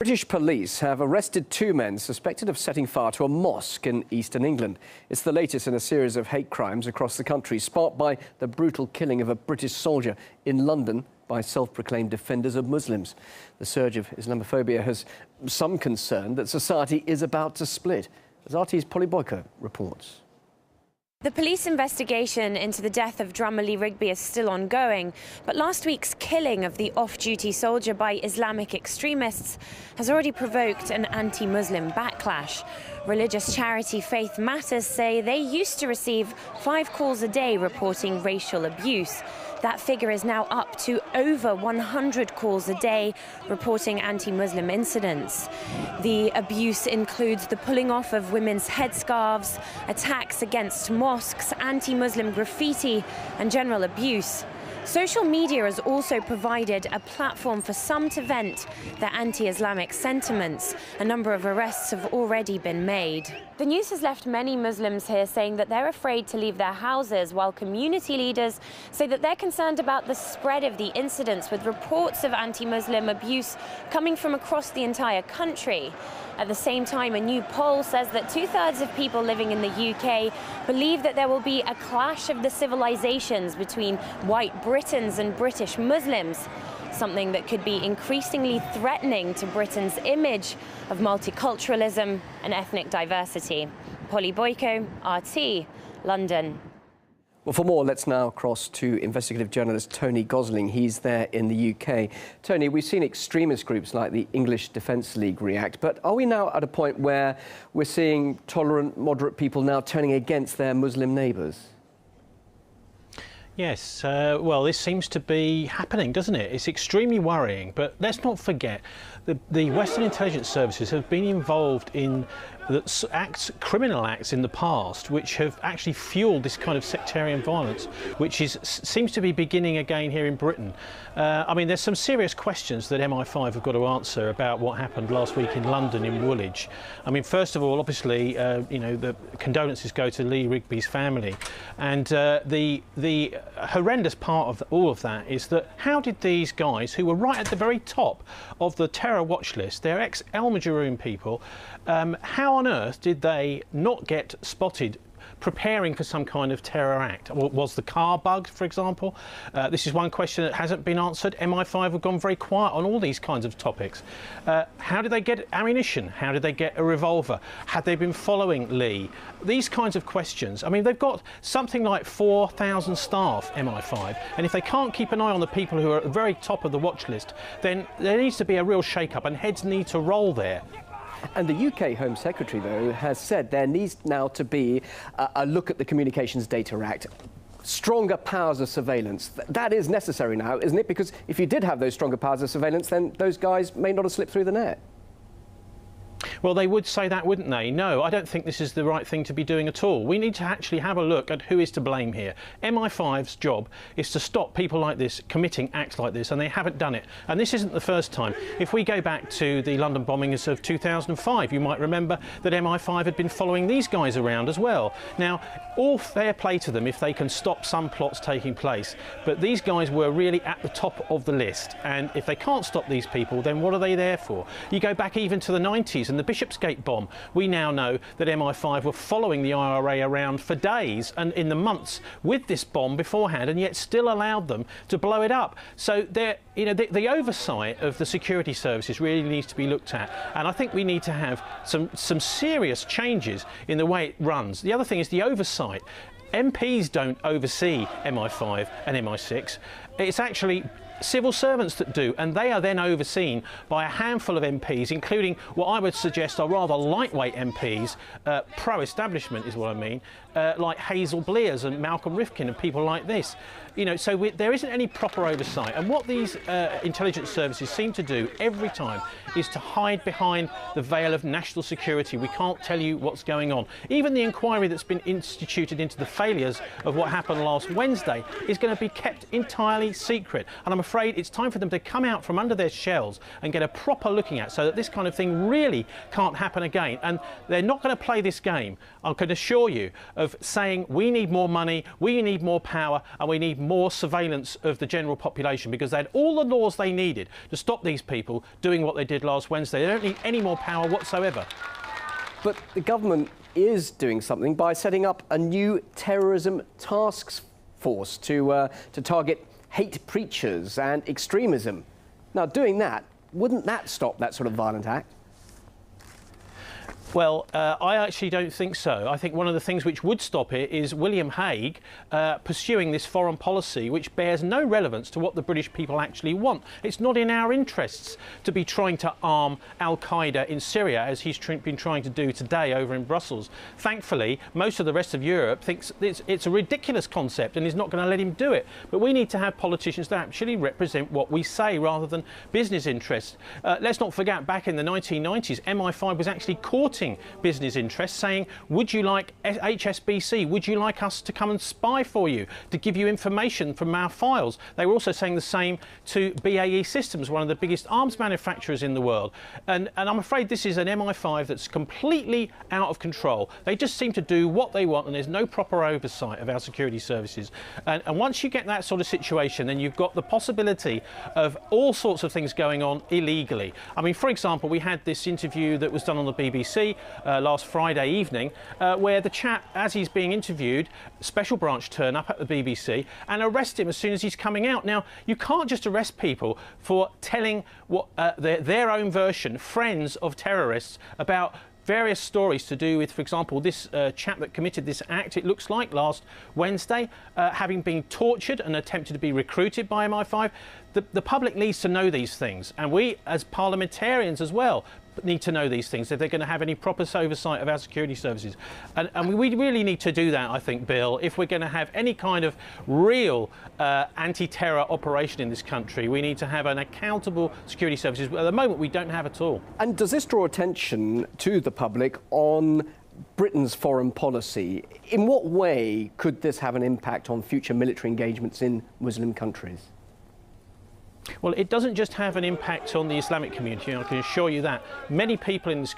British police have arrested two men suspected of setting fire to a mosque in eastern England. It's the latest in a series of hate crimes across the country, sparked by the brutal killing of a British soldier in London by self-proclaimed defenders of Muslims. The surge of Islamophobia has some concern that society is about to split, as RT's Polly Boyko reports. The police investigation into the death of drummer Lee Rigby is still ongoing, but last week's killing of the off-duty soldier by Islamic extremists has already provoked an anti-Muslim backlash. Religious charity Faith Matters say they used to receive 5 calls a day reporting racial abuse. That figure is now up to over 100 calls a day reporting anti-Muslim incidents. The abuse includes the pulling off of women's headscarves, attacks against mosques, anti-Muslim graffiti and general abuse. Social media has also provided a platform for some to vent their anti-Islamic sentiments. A number of arrests have already been made. The news has left many Muslims here saying that they're afraid to leave their houses, while community leaders say that they're concerned about the spread of the incidents, with reports of anti-Muslim abuse coming from across the entire country. At the same time, a new poll says that 2/3 of people living in the UK believe that there will be a clash of the civilizations between white Britons and British Muslims, something that could be increasingly threatening to Britain's image of multiculturalism and ethnic diversity. Polly Boyko, RT, London. Well, for more, let's now cross to investigative journalist Tony Gosling. He's there in the UK. Tony, we've seen extremist groups like the English Defence League react, but are we now at a point where we're seeing tolerant, moderate people now turning against their Muslim neighbours? Yes, well, this seems to be happening, doesn't it? It's extremely worrying, but let's not forget the Western intelligence services have been involved in criminal acts in the past, which have actually fueled this kind of sectarian violence, which seems to be beginning again here in Britain. I mean, there's some serious questions that MI5 have got to answer about what happened last week in London in Woolwich. I mean, first of all, obviously, you know, the condolences go to Lee Rigby's family, and the horrendous part of all of that is that how did these guys, who were right at the very top of the terror watch list, they're ex-El Majroon people, how on earth did they not get spotted preparing for some kind of terror act? Was the car bugged, for example? This is one question that hasn't been answered. MI5 have gone very quiet on all these kinds of topics. How did they get ammunition? How did they get a revolver? Had they been following Lee? These kinds of questions. I mean, they've got something like 4,000 staff, MI5, and if they can't keep an eye on the people who are at the very top of the watch list, then there needs to be a real shake-up, and heads need to roll there. And the UK Home Secretary, though, has said there needs now to be a look at the Communications Data Act. Stronger powers of surveillance. That is necessary now, isn't it? Because if you did have those stronger powers of surveillance, then those guys may not have slipped through the net. Well, they would say that, wouldn't they? No, I don't think this is the right thing to be doing at all. We need to actually have a look at who is to blame here. MI5's job is to stop people like this committing acts like this, and they haven't done it. And this isn't the first time. If we go back to the London bombings of 2005, you might remember that MI5 had been following these guys around as well. Now, all fair play to them if they can stop some plots taking place. But these guys were really at the top of the list. And if they can't stop these people, then what are they there for? You go back even to the 90s and the Bishopsgate bomb. We now know that MI5 were following the IRA around for days and in the months with this bomb beforehand, and yet still allowed them to blow it up. So you know, the oversight of the security services really needs to be looked at, and I think we need to have some serious changes in the way it runs. The other thing is the oversight. MPs don't oversee MI5 and MI6. It's actually civil servants that do, and they are then overseen by a handful of MPs, including what I would suggest are rather lightweight MPs, pro-establishment is what I mean, like Hazel Blears and Malcolm Rifkin and people like this. You know, so there isn't any proper oversight, and what these intelligence services seem to do every time is to hide behind the veil of national security. We can't tell you what's going on. Even the inquiry that's been instituted into the failures of what happened last Wednesday is going to be kept entirely high secret, and I'm afraid it's time for them to come out from under their shells and get a proper looking at, so that this kind of thing really can't happen again. And they're not going to play this game, I can assure you, of saying we need more money, we need more power, and we need more surveillance of the general population, because they had all the laws they needed to stop these people doing what they did last Wednesday. They don't need any more power whatsoever. But the government is doing something by setting up a new terrorism task force to target hate preachers and extremism. Now, doing that, wouldn't that stop that sort of violent act? Well, I actually don't think so. I think one of the things which would stop it is William Hague pursuing this foreign policy which bears no relevance to what the British people actually want. It's not in our interests to be trying to arm Al-Qaeda in Syria, as he's been trying to do today over in Brussels. Thankfully, most of the rest of Europe thinks it's a ridiculous concept and is not going to let him do it. But we need to have politicians that actually represent what we say rather than business interests. Let's not forget, back in the 1990s, MI5 was actually courting business interests, saying, would you like HSBC, would you like us to come and spy for you, to give you information from our files? They were also saying the same to BAE Systems, one of the biggest arms manufacturers in the world. And I'm afraid this is an MI5 that's completely out of control. They just seem to do what they want, and there's no proper oversight of our security services. And once you get that sort of situation, then you've got the possibility of all sorts of things going on illegally. I mean, for example, we had this interview that was done on the BBC last Friday evening, where the chap, as he's being interviewed, special branch turn up at the BBC and arrest him as soon as he's coming out. Now, you can't just arrest people for telling what their own version, friends of terrorists, about various stories to do with, for example, this chap that committed this act, it looks like, last Wednesday, having been tortured and attempted to be recruited by MI5. The public needs to know these things, and we, as parliamentarians as well, need to know these things if they're going to have any proper oversight of our security services. And we really need to do that, I think, Bill, if we're going to have any kind of real anti-terror operation in this country. We need to have an accountable security services. At the moment, we don't have at all. And does this draw attention to the public on Britain's foreign policy? In what way could this have an impact on future military engagements in Muslim countries? Well, it doesn't just have an impact on the Islamic community, I can assure you that. Many people in this